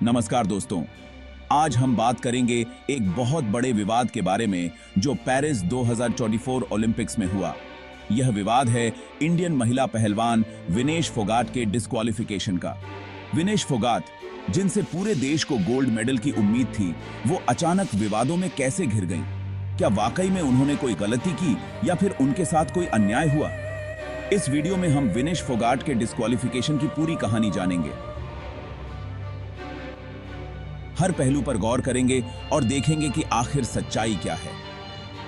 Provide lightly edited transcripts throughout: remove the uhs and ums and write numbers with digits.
नमस्कार दोस्तों, आज हम बात करेंगे एक बहुत बड़े विवाद के बारे में जो पेरिस 2024 ओलंपिक्स में हुआ। यह विवाद है इंडियन महिला पहलवान विनेश फोगाट के डिस्क्वालिफिकेशन का। विनेश फोगाट, जिनसे पूरे देश को गोल्ड मेडल की उम्मीद थी, वो अचानक विवादों में कैसे घिर गईं? क्या वाकई में उन्होंने कोई गलती की या फिर उनके साथ कोई अन्याय हुआ? इस वीडियो में हम विनेश फोगाट के डिस्क्वालिफिकेशन की पूरी कहानी जानेंगे। हर पहलू पर गौर करेंगे और देखेंगे कि आखिर सच्चाई क्या है।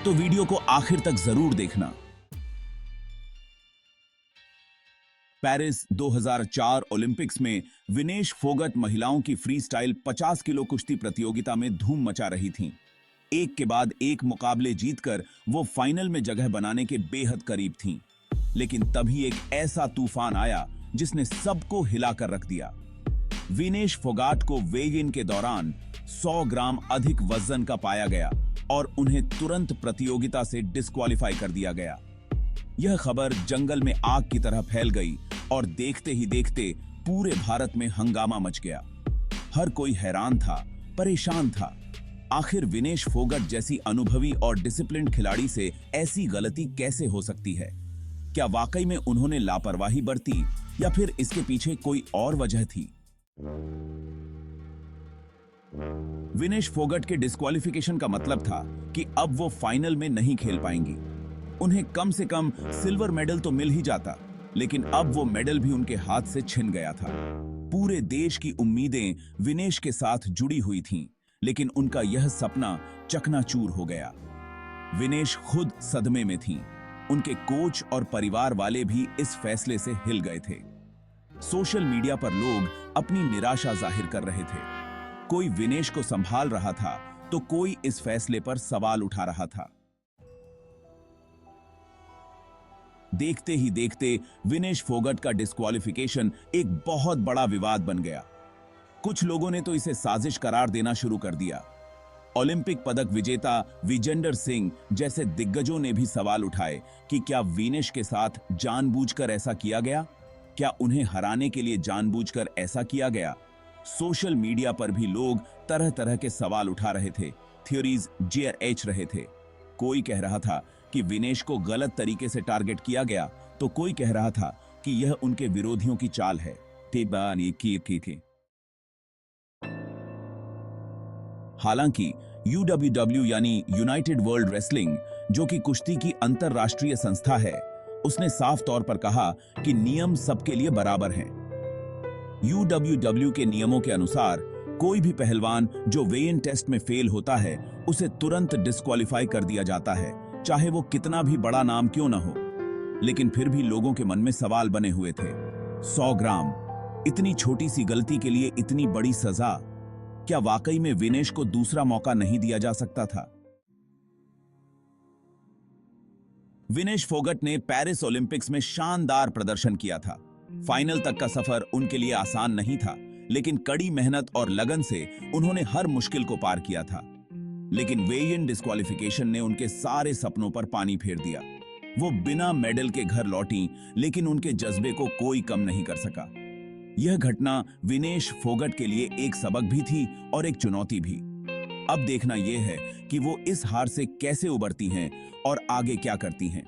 तो वीडियो को आखिर तक जरूर देखना। पेरिस 2004 ओलंपिक्स में विनेश फोगट महिलाओं की फ्री स्टाइल 50 किलो कुश्ती प्रतियोगिता में धूम मचा रही थीं। एक के बाद एक मुकाबले जीतकर वो फाइनल में जगह बनाने के बेहद करीब थीं। लेकिन तभी एक ऐसा तूफान आया जिसने सबको हिलाकर रख दिया। विनेश फोगाट को वेग इन के दौरान 100 ग्राम अधिक वजन का पाया गया और उन्हें तुरंत प्रतियोगिता से डिस्क्वालीफाई कर दिया गया। यह खबर जंगल में आग की तरह फैल गई और देखते ही देखते पूरे भारत में हंगामा मच गया। हर कोई हैरान था, परेशान था। आखिर विनेश फोगट जैसी अनुभवी और डिसिप्लिन्ड खिलाड़ी से ऐसी गलती कैसे हो सकती है? क्या वाकई में उन्होंने लापरवाही बरती या फिर इसके पीछे कोई और वजह थी? विनेश फोगट के डिस्क्वालिफिकेशन का मतलब था कि अब वो फाइनल में नहीं खेल पाएंगी। उन्हें कम से कम सिल्वर मेडल तो मिल ही जाता, लेकिन अब वो मेडल भी उनके हाथ से छिन गया था। पूरे देश की उम्मीदें विनेश के साथ जुड़ी हुई थीं, लेकिन उनका यह सपना चकनाचूर हो गया। विनेश खुद सदमे में थीं। उनके कोच और परिवार वाले भी इस फैसले से हिल गए थे। सोशल मीडिया पर लोग अपनी निराशा जाहिर कर रहे थे। कोई विनेश को संभाल रहा था तो कोई इस फैसले पर सवाल उठा रहा था। देखते ही देखते विनेश फोगट का डिस्क्वालिफिकेशन एक बहुत बड़ा विवाद बन गया। कुछ लोगों ने तो इसे साजिश करार देना शुरू कर दिया। ओलंपिक पदक विजेता विजेंदर सिंह जैसे दिग्गजों ने भी सवाल उठाए कि क्या विनेश के साथ जानबूझकर ऐसा किया गया? क्या उन्हें हराने के लिए जानबूझकर ऐसा किया गया? सोशल मीडिया पर भी लोग तरह तरह के सवाल उठा रहे थे, थ्योरीज जेएच रहे थे। कोई कह रहा था कि विनेश को गलत तरीके से टारगेट किया गया, तो कोई कह रहा था कि यह उनके विरोधियों की चाल है। हालांकि यूडब्ल्यूडब्ल्यू यानी यूनाइटेड वर्ल्ड रेसलिंग, जो कि कुश्ती की अंतरराष्ट्रीय संस्था है, उसने साफ तौर पर कहा कि नियम सबके लिए बराबर हैं। यूडब्ल्यूडब्ल्यू के नियमों के अनुसार कोई भी पहलवान जो वेइ इन टेस्ट में फेल होता है, उसे तुरंत डिस्क्वालीफाई कर दिया जाता है, चाहे वो कितना भी बड़ा नाम क्यों ना हो। लेकिन फिर भी लोगों के मन में सवाल बने हुए थे। 100 ग्राम, इतनी छोटी सी गलती के लिए इतनी बड़ी सजा। क्या वाकई में विनेश को दूसरा मौका नहीं दिया जा सकता था? विनेश फोगट ने पेरिस ओलंपिक्स में शानदार प्रदर्शन किया था। फाइनल तक का सफर उनके लिए आसान नहीं था, लेकिन कड़ी मेहनत और लगन से उन्होंने हर मुश्किल को पार किया था। लेकिन वेइ इन डिस्क्वालिफिकेशन ने उनके सारे सपनों पर पानी फेर दिया। वो बिना मेडल के घर लौटी, लेकिन उनके जज्बे को कोई कम नहीं कर सका। यह घटना विनेश फोगट के लिए एक सबक भी थी और एक चुनौती भी। अब देखना यह है कि वो इस हार से कैसे उबरती हैं और आगे क्या करती हैं।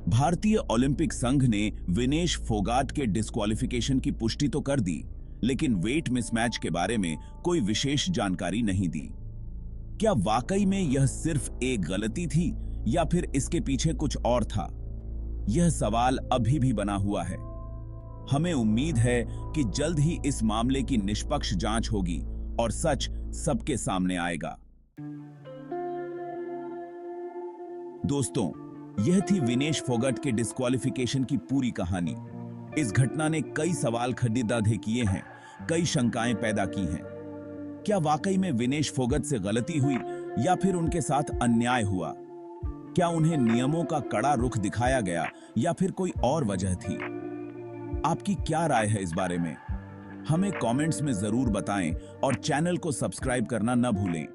भारतीय ओलंपिक संघ ने विनेश फोगाट के डिस्क्वालिफिकेशन की पुष्टि तो कर दी, लेकिन वेट मिसमैच के बारे में कोई विशेष जानकारी नहीं दी। क्या वाकई में यह सिर्फ एक गलती थी या फिर इसके पीछे कुछ और था? यह सवाल अभी भी बना हुआ है। हमें उम्मीद है कि जल्द ही इस मामले की निष्पक्ष जांच होगी और सच सबके सामने आएगा। दोस्तों, यह थी विनेश फोगट के डिस्क्वालिफिकेशन की पूरी कहानी। इस घटना ने कई सवाल खड़े किए हैं, कई शंकाएं पैदा की हैं। क्या वाकई में विनेश फोगट से गलती हुई या फिर उनके साथ अन्याय हुआ? क्या उन्हें नियमों का कड़ा रुख दिखाया गया या फिर कोई और वजह थी? आपकी क्या राय है इस बारे में? हमें कमेंट्स में जरूर बताएं और चैनल को सब्सक्राइब करना न भूलें।